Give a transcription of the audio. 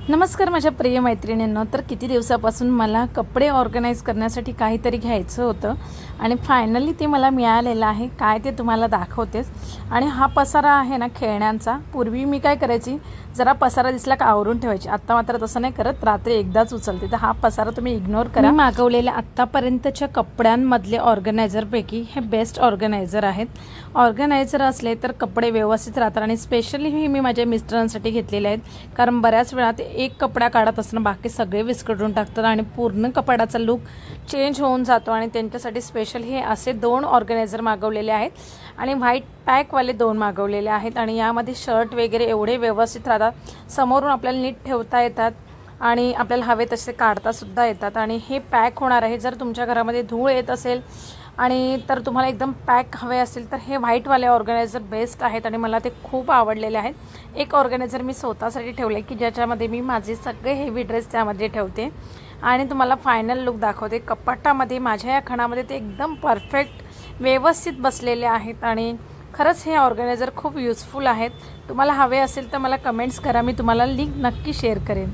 नमस्कार माझ्या प्रिय मैत्रिणींनो। तर किती दिवसापासून मला कपडे ऑर्गनाइज करण्यासाठी काहीतरी घ्यायचं होतं आणि फायनली ते मला मिळालेलं आहे। काय ते तुम्हाला दाखवतेच। आणि हा पसारा आहे ना खेळण्यांचा। पूर्वी मी काय करायची, जरा पसारा दिसला का आवरून ठेवायची। आता मात्र तसं नाही करत, रात्री एकदाच उचलते। तर हा पसारा तुम्ही इग्नोर करा। मागवलेल्या आतापर्यंतच्या कपड्यांमधले ऑर्गनायझर पैकी हे बेस्ट ऑर्गनायझर आहेत। ऑर्गनायझर असले तर कपडे व्यवस्थित राहतात आणि स्पेशली हे मी माझ्या मिस्टरांसाठी घेतलेले आहेत, कारण बऱ्याच वेळा ते एक कपडा काढत असताना बाकी सगळे विस्कटून टाकतात आणि पूर्ण कपड्याचा लुक चेंज होऊन जातो। आणि त्यांच्यासाठी स्पेशल हे असे 2 ऑर्गनायझर मागवलेले आहेत आणि व्हाईट पॅकवाले 2 मागवलेले आहेत। आणि यामध्ये शर्ट वगैरे एवढे व्यवस्थित राहतात, समोरून आपल्याला नीट ठेवता येतात आणि आपल्याला हवे तसे काढता सुद्धा येतात। आणि हे पॅक होणार आहे। जर तुमच्या घरामध्ये धूळ येत असेल आणि तर तुम्हाला एकदम पॅक हवे असेल तर हे व्हाईटवाले ऑर्गनायझर बेस्ट आहेत आणि मला ते खूप आवडलेले आहेत। एक ऑर्गनायझर मी स्वतःसाठी ठेवले की ज्याच्यामध्ये मी माझे सगळे हेवी ड्रेस त्यामध्ये ठेवते आणि तुम्हाला फायनल लुक दाखवते। कपाटामध्ये माझ्या या खणामध्ये ते एकदम परफेक्ट व्यवस्थित बसलेले आहेत आणि खरंच हे ऑर्गनायझर खूप यूजफुल आहेत। तुम्हाला हवे असेल तर मला कमेंट्स करा, मी तुम्हाला लिंक नक्की शेअर करेन।